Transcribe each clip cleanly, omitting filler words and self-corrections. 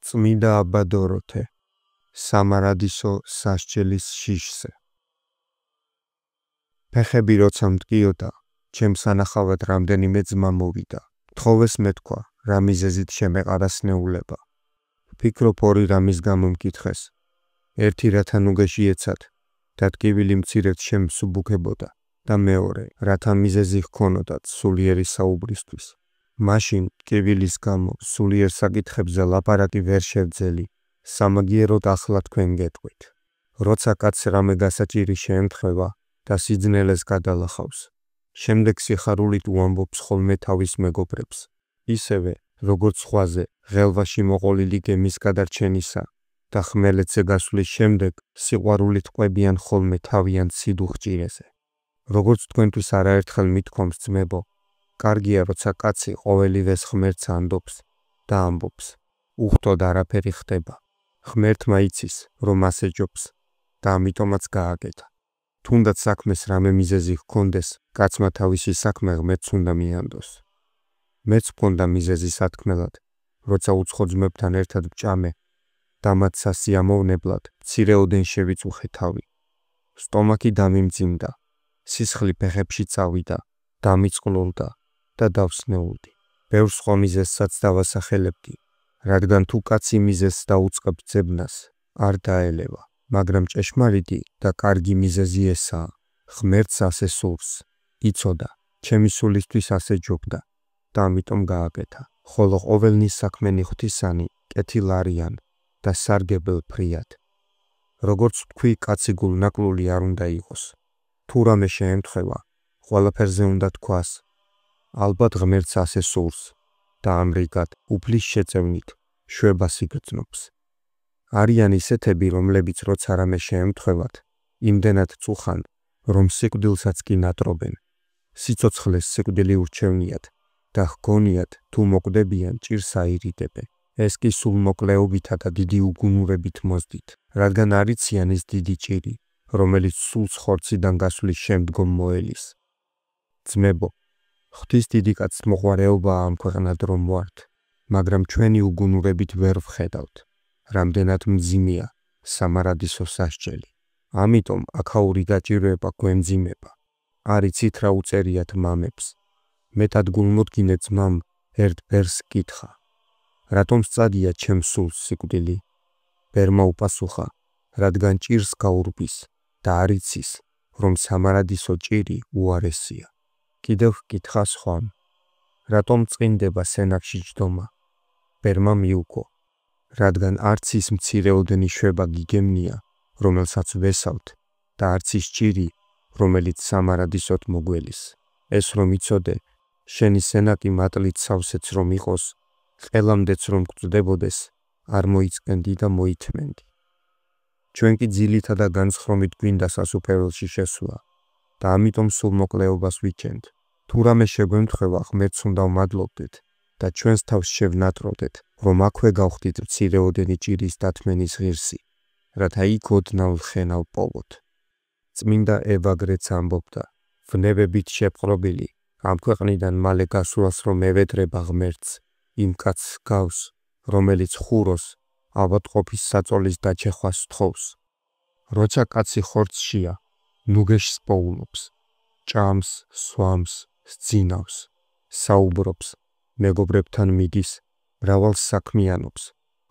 წმინდა აბა დოროთე, სამარადისო სასჯელის შიშზე. ფეხები როცა მტკიოდა, ჩემს ანახავად რამდენიმე ძმა მოვიდა. თხოვეს მეთქვა, რა მიზეზით შემეყარა სნეულება. ვფიქრობ ორი რამის გამო მკითხეს. ერთი რათა ნუგეში ეცად, და ტკივილი მცირედ შემსუბუქებოდა და მეორე, რათა მიზეზი ჰქონოდათ სულიერი საუბრისთვის. მაშინ ტკივილის გამო სულიერ საკითხებზე ლაპარაკი ვერ შევძელი, სამაგიეროდ ახლა თქვენ გეტყვით. როცა კაცს რამე გასაჭირი შეემთხვევა და სიძნელეს გადალახავს, შემდეგ სიხარულით უამბობს ხოლმე თავის მეგობრებს, ისევე, როგორც სხვაზე ღელვაში მოყოლილი გემის გადარჩენისა და ხმელეთზე გასვლის შემდეგ სიყვარულით ყვებიან ხოლმე თავიანთ სიდუხჭირეზე. როგორც თქვენთვის არაერთხელ მithქვამს ძმებო, კარგია როცა კაცი ყოველივეს ღმერთს ანდობს და ამბობს, უხტოდ არაფერი ხდება. ღმერთმა იცის, რომ ასე ჯობს და ამიტომაც გააკეთა. თუნდაც საქმეს რამე მიზეზი ჰქონდეს, კაცმა თავისი საქმე ღმერთს უნდა მიანდოს. მეც ჰქონდა მიზეზი სათქმელად, როცა უცხო ძმებთან ერთად ვჭამე და მათ სასიამოვნებლად მცირეოდენ შევიწუხე თავი. სტომაქი დამიმძიმდა, სისხლი ფეხებში წავიდა, დამიწყლულდა და დავსნეულდი. ბევრ სხვა მიზეზსაც დავასახელებდი, რადგან თუ კაცი მიზეზს დაუწყებ ძებნას, არ დაელევა. მაგრამ ჭეშმარიტი და კარგი მიზეზი ესაა, ღმერთს ასე სურს, იცოდა, ჩემი სულისთვის ასე ჯობდა და ამიტომ გააკეთა. ხოლო ყოველნის საქმენი ღვთისანი კეთილ არიან და სარგებელ ფრიად. როგორც თქვი, კაცი გულნაკლული არ უნდა იყოს. თუ რამე შეემთხვევა, ყველაფერზე უნდა თქვას, ალბათ ღმერთს ასე სურს და ამრიგად უფლის შეწევნით შვებას იგრძნობს. არიან ისეთები, რომლებიც როცა რამე შეემთხვევათ, იმდენად წუხან, რომ სიკვდილსაც კი ნატრობენ. სიცოცხლეს სიკვდილი ურჩევნიათ და ჰგონიათ, თუ მოკვდებიან, ჭირს აირიდებენ. ეს კი სულ მოკლეობითა და დიდი უგუნურებით მოსდით, რადგან არ იციან ის დიდი ჭირი, რომელიც სულს ხორციდან გასვლის შემდგომ მოელის. ძმებო, ღვთის დიდი კაცთმოყვარეობაა ამ ქვეყნად რომ ვართ, მაგრამ ჩვენი უგუნურებით ვერ ვხედავთ, რამდენად მძიმეა სამარადისო სასჯელი. ამიტომ აქაური გაჭირვება გვემძიმება. არ იცით რა უწერიათ მამებს. მეტად გულმოდგინე ძმამ ერთ ბერს კითხა. რატომ სწადია ჩემს სულს სიკვდილი? ბერმა უპასუხა, რადგან ჭირს გაურბის და არ იცის, რომ სამარადისო ჭირი უარესია. კიდევ კითხა სხვამ, რატომ წინდება სენაკში ჯდომა? ბერმა მიუგო, რადგან არც ის მცირეოდენი შვება გიგემნია, რომელსაც ვესავთ და არც ის ჭირი, რომელიც სამარადისოდ მოგველის. ეს რომ იცოდე, შენი სენაკი მატლით სავსეც რომ იყოს, ყელამდეც რომ გწდებოდეს, არ მოიწყენდი და მოითმენდი. ჩვენ კი ძილითა და განსხრომით გვინდა სასუფეველში შესვლა და ამიტომ სულ მოკლეობას ვიჩენთ. თუ რამე შეგვემთხვევა, ღმერთს უნდა ვმადლობდეთ და ჩვენს თავს შევნატროდეთ, რომ აქვე გავხდით მცირეოდენი ჭირის დათმენის ღირსი, რათა იქ ოდნავ ხენავ პოვოთ. წმინდა ევაგრეც ამბობდა, ვნებებით შეპყრობილი, ამ ქვეყნიდან მალე გასვლას რომ ევედრება ღმერთს, იმ კაცს გავს, რომელიც ხუროს, ავადმყოფის საწოლის დაჩეხვას თხოვს. როცა კაცი ხორცშია, ნუგეშს პოულობს, ჭამს, სვამს, სძინავს, საუბრობს, მეგობრებთან მიდის, მრავალს საქმიანობს.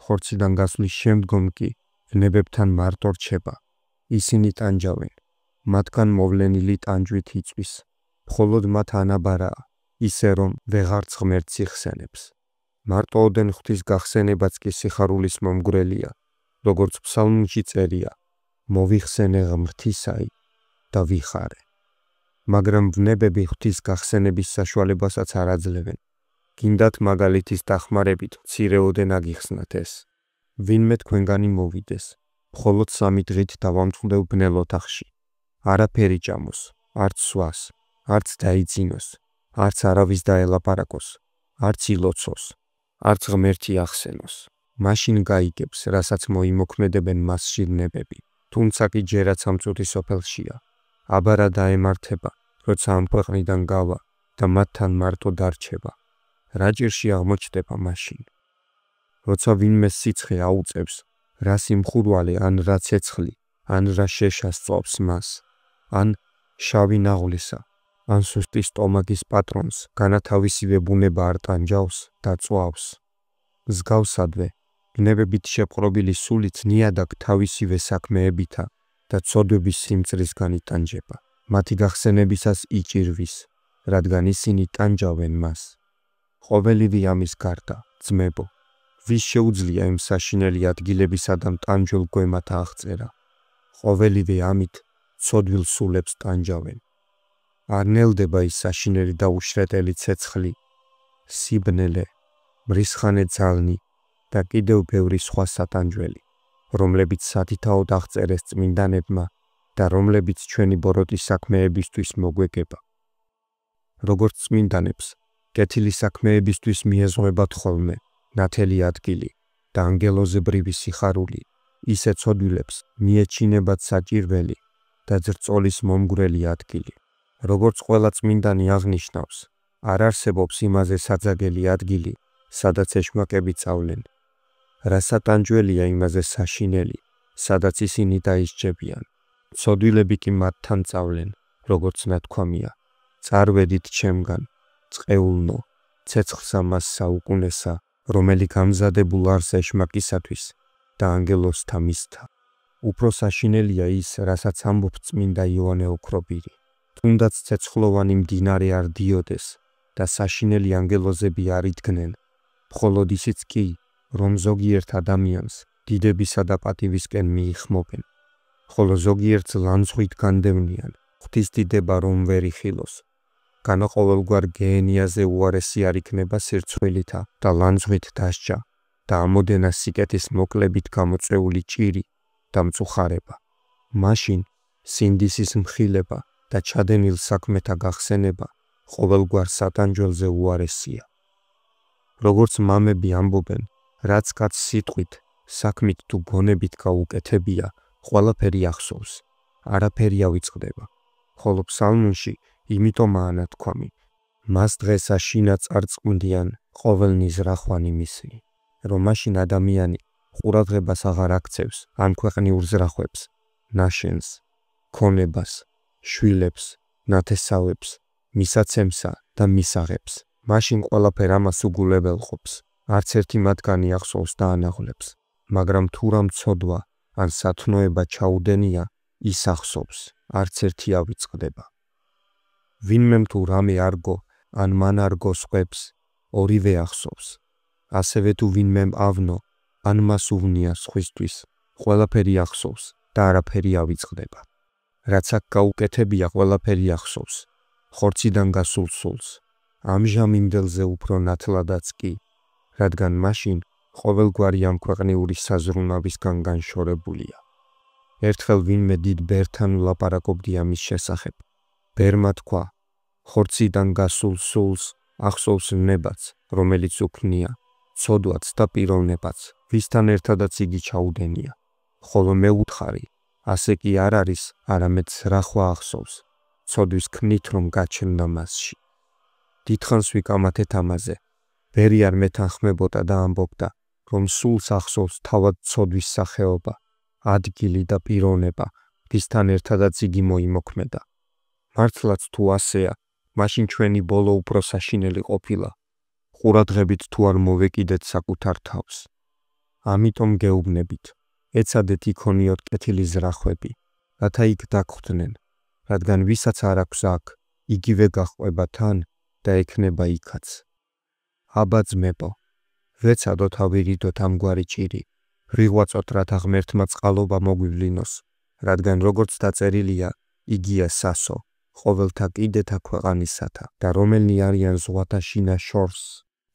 ხორციდან გასვლის შემდგომ კი ვნებებთან მარტო რჩება. ისინი ტანჯავენ, მათგან მოვლენილი ტანჯვით იწვის. მხოლოდ მათ ანაბარაა, ისე რომ ვეღარც ღმერთს იხსენებს. მარტოოდენ ღვთის გახსენებაც კი სიხარულის მომგვრელია, როგორც ფსალმუნში წერია, მოვიხსენე ღმრთისაი და ვიხარე. მაგრამ ვნებები ღვთის გახსენების საშუალებასაც არ აძლევენ. გინდათ მაგალითის დახმარებით მცირეოდენ აგიხსნათ ეს. ვინმე თქვენგანი მოვიდეს, მხოლოდ 3 დღით დავამწყდევ ბნელ ოთახში. არაფერი ჭამოს, არც სვას, არც დაიძინოს, არც არავის დაელაპარაკოს, არც ილოცოს, არც ღმერთი ახსენოს. მაშინ გაიგებს, რასაც მოიმოქმედებენ მასში ვნებები. თუმცა კი ჯერაც ამ წუთის სოფელშია. აბარა დაემართება, როცა ამ ქვეყნიდან გავა და მათთან მარტო დარჩება. რა ჭირში აღმოჩნდება მაშინ? როცა ვინმე სიცხე აუწევს, რა სიმხურვალე ან რა ცეცხლი, ან რა შეშა სწობს მას, ან შავი ნაღვლისა, ან სუსტი სტომაგის პატრონს, განათავისივე ბუნება არ ტანჯავს და წვავს. მსგავსადვე, გნებებით შეპყრობილი სულიც ნიადაგ თავისივე საქმეებითა და ცოდვების სიმწრისგან იტანჯება. მათი გახსენებისას იჭირვის, რადგან ისინი ტანჯავენ მას. ყოველივე ამის გარდა, ძმებო, ვის შეუძლია იმ საშინელი ადგილებისა და მტანჯველ გვემათა აღწერა. ყოველივე ამით ცოდვილ სულებს ტანჯავენ. არ ნელდება ის საშინელი და უშრეტელი ცეცხლი, სიბნელე, მრისხანე ძალნი და კიდევ ბევრი სხვა სატანჯველი, რომლებიც სათითაოდ აღწერეს წმინდანებმა და რომლებიც ჩვენი ბოროტის საქმეებისთვის მოგვეგება. როგორც წმინდანებს, კეთილი საქმეებისთვის მიეზღებათ ხოლმე ნათელი ადგილი და ანგელოზებრივი სიხარული, ისე ცოდვილებს მიეჩინებათ საჭირველი და ძრწოლის მომგვრელი ადგილი. როგორც ყველა წმინდანი აღნიშნავს, არ არსებობს იმაზე საძაგელი ადგილი, სადაც ეშმაკები წავლენ. რა სატანჯველია იმაზე საშინელი, სადაც ისინი დაისჯებიან. ცოდვილები კი მათთან წავლენ, როგორც ნათქვამია. წარვედით ჩემგან, წყეულნო, ცეცხლსა მას საუკუნესა, რომელი გამზადებულ არს ეშმაკისათვის და ანგელოზთა მისთა. უფრო საშინელია ის, რასაც ამბობს წმინდა იოანე ოქრობირი. თუნდაც ცეცხლოვანი მდინარე არ დიოდეს და საშინელი ანგელოზები არ იდგნენ, მხოლოდ ისიც კი, რომ ზოგიერთ ადამიანს დიდებისა და პატივისკენ მიიხმობენ, ხოლო ზოგიერთს ლანძღვით განდევნიან, ღვთის დიდება რომ ვერ იხილოს. განა ყოველგვარ გეენიაზე უარესი არ იქნება სირცხვილითა და ლანძღვით დასჯა და ამოდენა სიკეთის მოკლებით გამოწვეული ჭირი და მწუხარება. მაშინ სინდისის მხილება და ჩადენილ საქმეთა გახსენება ყოველგვარ სატანჯველზე უარესია. როგორც მამები ამბობენ, რაც კაცს სიტყვით, საქმით თუ გონებით გაუკეთებია, ყველაფერი ახსოვს, არაფერი ავიწყდება. ხოლო ფსალმუნში იმიტომაა ნათქვამი, მას დღეს აშინა წარწყმდიან ყოველნი ზრახვანი მისი, რომ მაშინ ადამიანი ყურადღებას აღარ აქცევს ან ქვეყნიურ ზრახვებს, ნაშენს, ქონებას, შვილებს, ნათესავებს, მისაცემსა და მისაღებს. მაშინ ყველაფერ ამას უგულებელყოფს, არც ერთი მათგანი ახსოვს და ანაღლებს, მაგრამ თუ რამ ცოდვა ან სათნოება ჩაუდენია, ის ახსოვს, არც ერთი ავიწყდება. ვინმემ თუ რამე არგო ან მან არგო სხვებს, ორივე ახსოვს. ასევე თუ ვინმემ ავნო ან მას უვნია სხვისთვის, ყველაფერი ახსოვს და არაფერი ავიწყდება. რაც აქ გაუკეთებია, ყველაფერი ახსოვს, ხორციდან გასულ სულს, ამჟამინდელზე უფრო ნათლადაც კი, რადგან მაშინ ყოველგვარი ამ ქვეყნიური საზრუნავისგან განშორებულია. ერთხელ ვინმე დიდ ბერთან ვლაპარაკობდია მის შესახებ. ბერმა თქვა, ხორციდან გასულ სულს ახსოვს ნებაც, რომელიც უქმნია, ცოდვაც და პიროვნებაც, ვისთან ერთადაც იგი ჩაუდენია. ხოლო მე ვუთხარი, ასე კი არ არის, არამედ ზრახვა ახსოვს, ცოდვის ქმნით რომ გაჩნდა მასში. დიდხანს ვიკამათეთ ამაზე, ბერი არ მეთანხმებოდა და ამბობდა, რომ სულს ახსოვს თავად ცოდვის სახეობა, ადგილი და პიროვნება, ვისთან ერთადაც იგი მოიმოქმედა. მართლაც თუ ასეა, მაშინ ჩვენი ბოლო უფრო საშინელი ყოფილა, ყურადღებით თუ არ მოვეკიდეთ საკუთარ თავს. ამიტომ გეუბნებით, ეცადეთ იქონიოთ კეთილი ზრახვები, რათა იქ დაგხვდნენ, რადგან ვისაც არ აქვს აქ, იგივე გაჰყვება თან და ექნება იქაც. აბა ძმებო, ვეცადოთ ავირიდოთ ამგვარი ჭირი, ვიღვაწოთ რათა ღმერთმა წყალობა მოგვივლინოს, რადგან როგორც დაწერილია, იგია სასო, ყოველთა კიდეთა ქვეყანისათა და რომელნი არიან ზღვათა შინა შორს,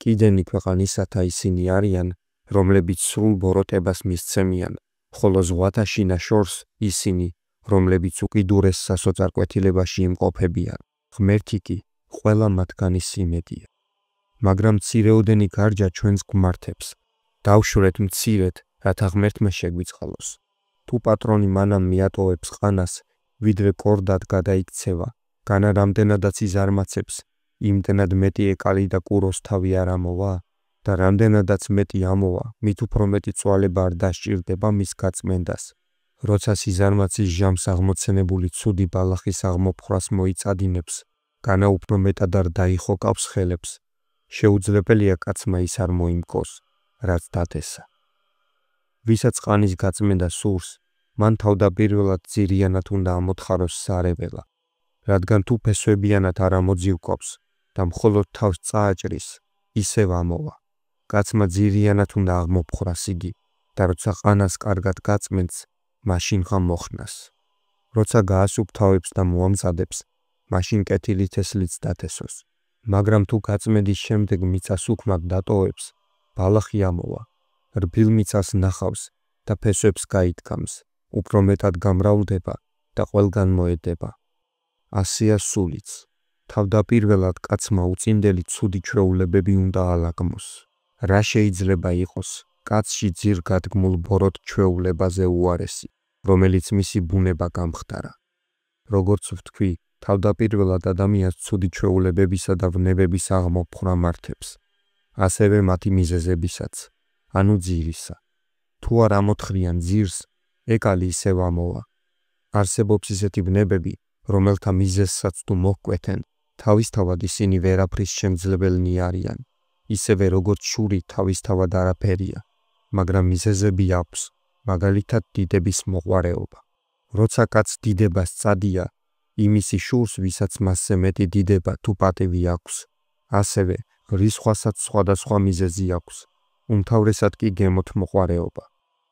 კიდენი ქვეყანისათა ისინი არიან, რომლებიც სრულ ბოროტებას მისცემიან, ხოლო ზღვათა შინა შორს ისინი, რომლებიც უკიდურეს სასოწარკვეთილებაში იმყოფებიან, ღმერთი კი ყველა მათგანი სიმედია. მაგრამ მცირეოდენი გარჯა ჩვენს გვმართებს, დავშვრეთ მცირედ, რათა ღმერთმა შეგვიწყალოს. თუ პატრონი მანამ მიატოვებს ყანას, ვიდრე კორდად გადაიქცევა, განა რამდენადაც იზარმაცებს, იმდენად მეტი ეკალი და კუროს თავი არ ამოვა, და რამდენადაც მეტი ამოვა, მით უფრო მეტი წვალება არ დასჭირდება მის გაწმენდას. როცა სიზარმაცის ჟამს აღმოცენებული ცუდი ბალახის აღმოფხვრას მოიწადინებს, განა უფრო მეტად არ დაიხოკავს ხელებს, შეუძლებელია კაცმა ის არ მოიმკოს, რაც დადესა. ვისაც ყანის გაწმენდა სურს, მან თავდაპირველად ძირიანად უნდა ამოთხაროს სარეველა, რადგან თუ ფესვებიანად არ ამოძივკობს და მხოლოდ თავს წააჭრის, ისევ ამოვა. კაცმა ძირიანად უნდა აღმოფხვრას იგი და როცა ყანას კარგად გაწმენს, მაშინ ხა მოხნას. როცა გაასუფთავებს და მოამზადებს, მაშინ კეთილი თესლიც დათესოს. მაგრამ თუ გაწმენდის შემდეგ მიწას უქმად დატოვებს, ბალახი ამოვა, რბილ მიწას ნახავს და ფესვებს გაიდგამს, უფრო მეტად გამრავლდება და ყველგან მოედება. ასეა სულიც. თავდაპირველად კაცმა უწინდელი ცუდი ჩვეულებები უნდა ალაგმოს. რა შეიძლება იყოს კაცში ძირგადგმულ ბოროტ ჩვეულებაზე უარესი, რომელიც მისი ბუნება გამხდარა. როგორც ვთქვი, თავდაპირველად ადამიანს ცუდი ჩვეულებებისა და ვნებების აღმოფხვრა მართებს. ასევე მათი მიზეზებისაც, ანუ ძირისა. თუ არ ამოთხრიან ძირს, ეკალი ისევ ამოვა. არსებობს ისეთი ვნებები, რომელთა მიზეზსაც თუ მოჰკვეთენ, თავისთავად ისინი ვერაფრის შემძლებელნი არიან. ისევე როგორც შური თავისთავად არაფერია, მაგრამ მიზეზები აქვს, მაგალითად დიდების მოყვარეობა. როცა კაცს დიდებას წადია, იმისი შურს, ვისაც მასზე მეტი დიდება თუ პატივი აქვს. ასევე რისხვასაც სხვადასხვა მიზეზი აქვს, უმთავრესად კი გემოთ მოყვარეობა.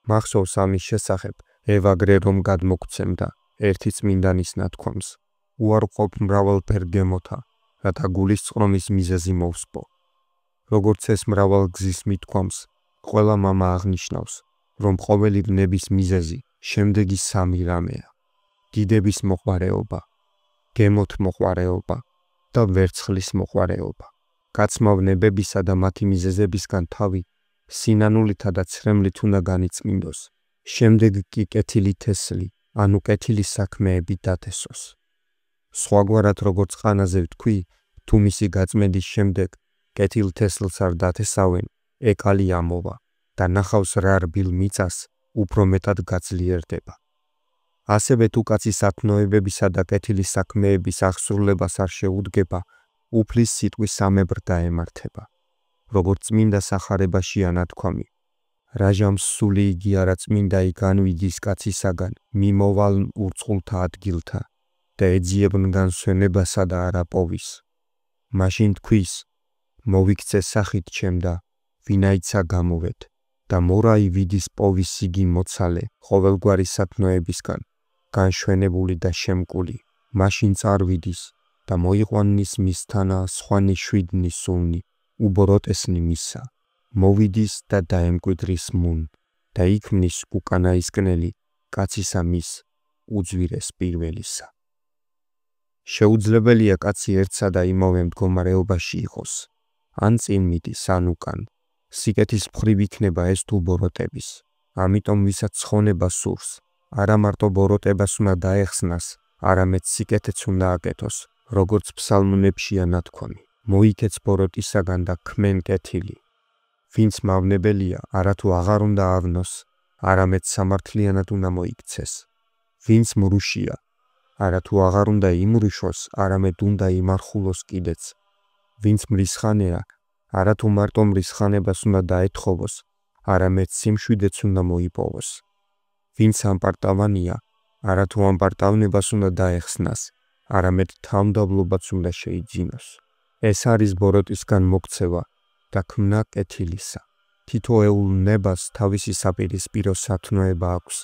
მახსოვს ამის შესახებ ევაგრე რომ გადმოგცემდა ერთი წმინდანის ნათქვამს, უარყოფ მრავალფერ გემოთა, რათა გულისწყრომის მიზეზი მოვსპო. როგორც ეს მრავალგზის მithქვამს, ყველა მამა აღნიშნავს, რომ ყოველი ვნების მიზეზი შემდეგი სამი რამეა: დიდების მოყვარეობა, გემოთ მოყვარეობა და ვერცხლის მოყვარეობა. კაცმა ვნებებისა და მათი მიზეზებისგან თავი სინანულითა და ცრემლით უნდა განიწმინდოს, შემდეგ კი კეთილი თესლი, ანუ კეთილი საქმეები დათესოს. სხვაგვარად როგორც ყანაზე ვთქვი, თუ მისი გაწმენდის შემდეგ კეთილ თესლს არ დათესავენ, ეკალი ამოვა და ნახავს რა რბილ მიწას უფრო მეტად გაძლიერდება. ასევე თუ კაცი სათნოებებისა და კეთილი საქმეების აღსრულებას არ შეუდგება, უფლის სიტყვის სამებრ დაემართება. როგორც წმინდა სახარებაშია ნათქვამი, რა ჟამს სული იგი არა წმინდა განვიდის კაცისაგან მიმოვალ ურწყულთა ადგილთა და ეძიებნგან სვენებასა და არა პოვის. მაშინ თქვის, მოვიქცე სახით ჩემ და ვინაიცა გამოვედ და მორაი ვიდის პოვის იგი მოცალე ყოველგვარი სათნოებისგან, განშვენებული და შემკული, მაშინ წარვიდის და მოიყვანნის მისთანა სხვანი შვიდნი სულნი, უბოროტესნი მისა, მოვიდის და დაემკვიდრის მუნ და იქმნის უკანაისკნელი კაცისა მის უძვირეს პირველისა. შეუძლებელია კაცი ერთსა და იმავე მდგომარეობაში იყოს, ან წინ მიდის, ან უკან. სიკეთის მხრივ იქნება ეს თუ ბოროტების. ამიტომ ვისაც ცხონება სურს, არა მარტო ბოროტებას უნდა დაეხსნას, არამედ სიკეთეც უნდა აკეთოს, როგორც ფსალმუნებშია ნათქვამი. მოიქეც ბოროტისაგან და ქმენ კეთილი. ვინც მავნებელია, არათუ აღარ უნდა ავნოს, არამედ სამართლიანად უნდა მოიქცეს. ვინც მრუშია, არათუ აღარ უნდა იმრუშოს, არამედ უნდა იმარხულოს კიდეც. ვინც მრისხანეა, არათუ მარტო მრისხანებას უნდა დაეთხოვოს, არამედ სიმშვიდეც უნდა მოიპოვოს. ვინც ამპარტავანია, არათუ ამპარტავნებას უნდა დაეხსნას, არამედ თავმდაბლობაც უნდა შეიძინოს. ეს არის ბოროტისგან მოქცევა და ქმნა კეთილისა. თითოეულ ნებას თავისი საპირისპირო სათნოება აქვს.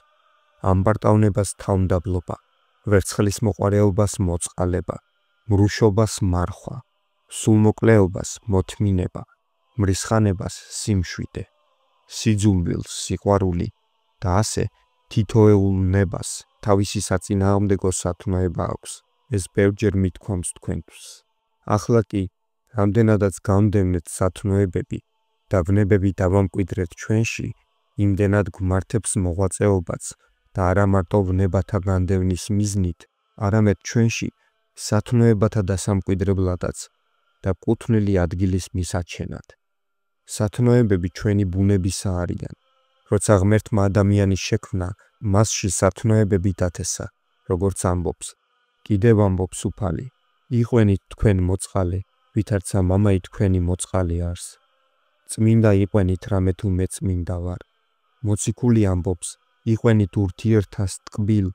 ამპარტავნებას თავმდაბლობა, ვერცხლის მოყვარეობას მოწყალება, მრუშობას მარხვა, სულმოკლეობას მოთმინება, მრისხანებას სიმშვიდე, სიძულვილს სიყვარული და ასე თითოეულ ნებას თავისი საწინააღმდეგო სათნოება აქვს. ეს ბევრჯერ მithქვამს თქვენთვის. ახლა კი, რამდენადაც გამდევნეთ სათნოებები და ვნებები დავამკვიდრეთ ჩვენში, იმდენად გვმართებს მოღვაწეობაც და არა მარტო ვნებათა განდევნის მიზნით, არამედ ჩვენში სათნოებათა დასამკვიდრებლადაც და კუთვნილი ადგილის მისაჩენად. სათნოებები ჩვენი ბუნებისა არიან. როცა ღმერთმა ადამიანის შექმნა, მასში სათნოებები დათესა, როგორც ამბობს. კიდევ ამბობს უფალი, იყვენით თქვენ მოწყალე, ვითარცა მამაი თქვენი მოწყალე არს. წმინდა იყვენით რამე თუ მე წმინდა ვარ. მოციქული ამბობს, იყვენით ურთიერთას ტკბილ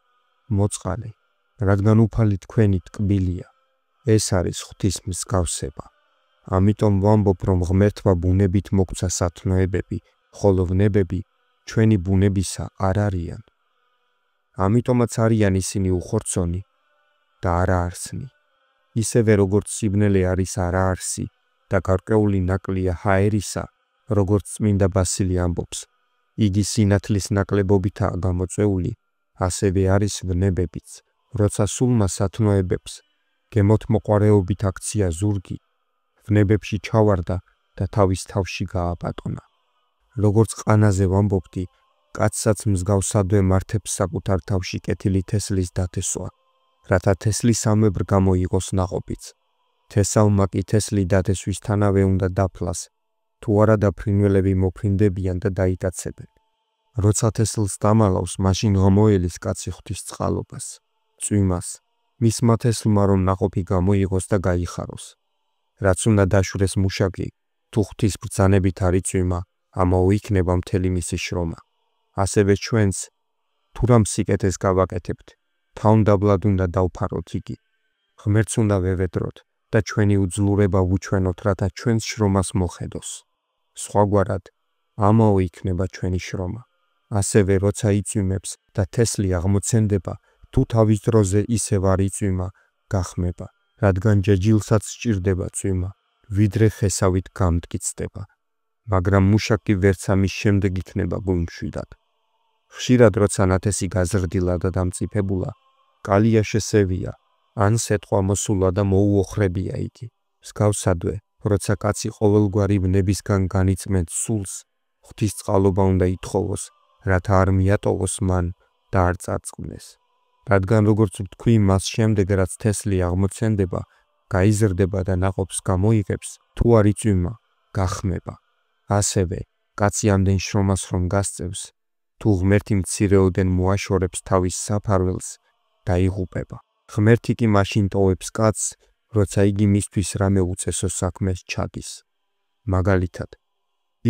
მოწყალე, რადგან უფალი თქვენი ტკბილია. ეს არის ღვთის მსგავსება. ამიტომ ვამბობ, რომ ღმერთმა ბუნებით მოგცა სათნოებები, ხოლო ვნებები ჩვენი ბუნებისა არ არიან. ამიტომაც არიან ისინი უხორცონი და არაარსნი. ისევე როგორც სიბნელე არის არაარსი და გარკვეული ნაკლია ჰაერისა, როგორც წმინდა ბასილი ამბობს, იგი სინათლის ნაკლებობითაა გამოწვეული, ასევე არის ვნებებიც, როცა სულმა სათნოებებს გემოთმოყვარეობით აქცია ზურგი, ვნებებში ჩავარდა და თავის თავში გააპატონა. როგორც ყანაზე ვამბობდი, კაცსაც მსგავსადვე მართებს საკუთარ თავში კეთილი თესლის დათესვა, რათა თესლისამებრ გამოიღოს ნაყოფიც. თესალმა კი თესლი დათესვისთანავე უნდა დაფლას, თუ არა და ფრინველები მოფრინდებიან და დაიტაცებენ. როცა თესლს დამალავს, მაშინ ღმოელის კაცი ღვთის წყალობას, წვიმას, მისმა თესლმა რომ ნაყოფი გამოიღოს და გაიხაროს. რაც უნდა დაშვრეს მუშაკი, თუ ღვთის ბრძანებით არ იწვიმა, ამაო იქნება მთელი მისი შრომა. ასევე ჩვენც, თუ რამ სიკეთეს გავაკეთებთ, თავმდაბლად უნდა დავფაროთ იგი. ღმერთს უნდა ვევედროთ და ჩვენი უძლურება ვუჩვენოთ, რათა ჩვენს შრომას მოხედოს. სხვაგვარად, ამაო იქნება ჩვენი შრომა. ასევე როცა იწვიმებს და თესლი აღმოცენდება, თუ თავის დროზე ისევ არ იწვიმა, გახმება, რადგან ჯეჯილსაც სჭირდება წვიმა, ვიდრე ხესავით გამტკიცდება. მაგრამ მუშაკი ვერც ამის შემდეგ იქნება გულმშვიდად. ხშირად როცა ნათესი გაზრდილა და დამწიფებულა, კალია შესევია, ან სეტყვა მოსულა და მოუოხრებია იგი. მსგავსადვე, როცა კაცი ყოველგვარი ვნებისგან განიწმენთ სულს, ღვთის წყალობა უნდა ითხოვოს, რათა არ მიატოვოს მან და არ წარწყვნეს. რადგან როგორც ვთქვი, მას შემდეგ რაც თესლი აღმოცენდება, გაიზრდება და ნაყოფს გამოიღებს, თუ არ იწვიმა, გახმება. ასევე, კაცი ამდენ შრომას რომ გასწევს, თუ ღმერთი მცირეოდენ მოაშორებს თავის საფარველს, დაიღუპება. ღმერთი კი მაშინ ტოვებს კაცს, როცა იგი მისთვის რამე უწესო საქმეს ჩადის. მაგალითად,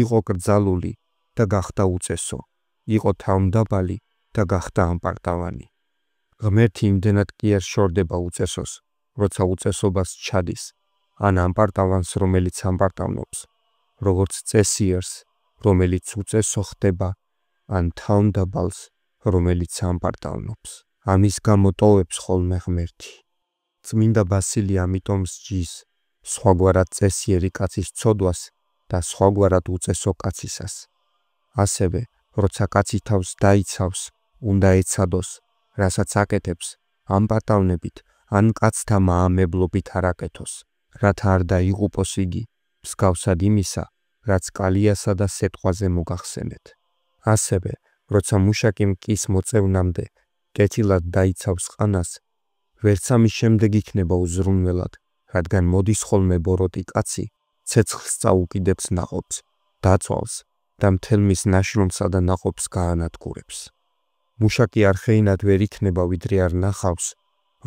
იყო კრძალული და გახდა უწესო, იყო თავმდაბალი და გახდა ამპარტავანი. ღმერთი იმდენად კი არ შორდება უწესოს, როცა უწესობას ჩადის, ან ამპარტავანს, რომელიც ამპარტავნობს, როგორც წესიერს, რომელიც უწესო ხდება, ან თავმდაბალს, რომელიც ამპარტავნობს. ამის გამო ტოვებს ხოლმე ღმერთი. წმინდა ბასილი ამიტომ სჯის სხვაგვარად წესიერი კაცის ცოდვას და სხვაგვარად უწესო კაცისას. ასევე, როცა კაცი თავს დაიცავს, უნდა ეცადოს, რასაც აკეთებს, ამპარტავნებით, ან კაცთა მაამებლობით არ აკეთოს, რათა არ დაიღუპოს იგი, მსგავსად იმისა, რაც კალიასა და სეტყვაზე მოგახსენეთ. ასევე, როცა მუშაკი მკის მოწევნამდე კეთილად დაიცავს ყანას, ვერც ამის შემდეგ იქნება უზრუნველად, რადგან მოდის ხოლმე ბოროტი კაცი, ცეცხლს წაუკიდებს ნაყოფს, დაწვალს და მთელ მის ნაშრომსა და ნაყოფს გაანადგურებს. მუშაკი არხეინად ვერ იქნება, ვიდრე არ ნახავს,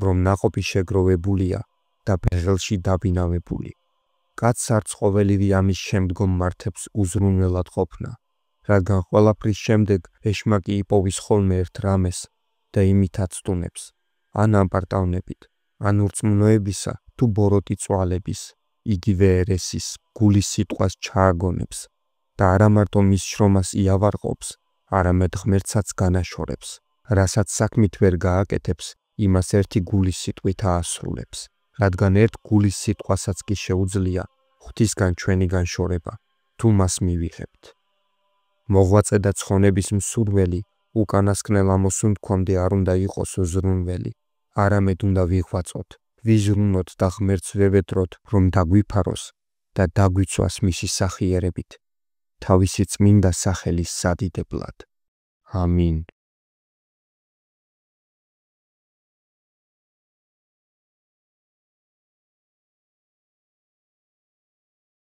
რომ ნაყოფი შეგროვებულია და ფეხელში დაბინავებული. კაცს არც ყოველივე ამის შემდგომ მართებს უზრუნველად ყოფნა, რადგან ყველაფრის შემდეგ ეშმაკი იპოვის ხოლმე ერთ რამეს და იმით აცტუნებს, ან ამპარტავნებით, ან ურწმუნოებისა თუ ბოროტი წვალების, იგივე ერესის, გულის სიტყვას ჩააგონებს და არა მარტო მის შრომას იავარყოფს, არამედ ღმერთსაც განაშორებს, რასაც საქმით ვერ გააკეთებს, იმას ერთი გულის სიტყვით აასრულებს, რადგან ერთ გულის სიტყვასაც კი შეუძლია ღვთისგან ჩვენი განშორება, თუ მას მივიღებთ. მოღვაწე და ცხონების მსურველი უკანასკნელ ამოსუნთქვამდე არ უნდა იყოს უზრუნველი, არამედ უნდა ვიღვაწოთ, ვიზრუნოთ და ღმერთს ვევედროთ, რომ დაგვიფაროს და დაგვიცვას მისი სახიერებით, თავისი წმინდა სახელის სადიდებლად. ამინ.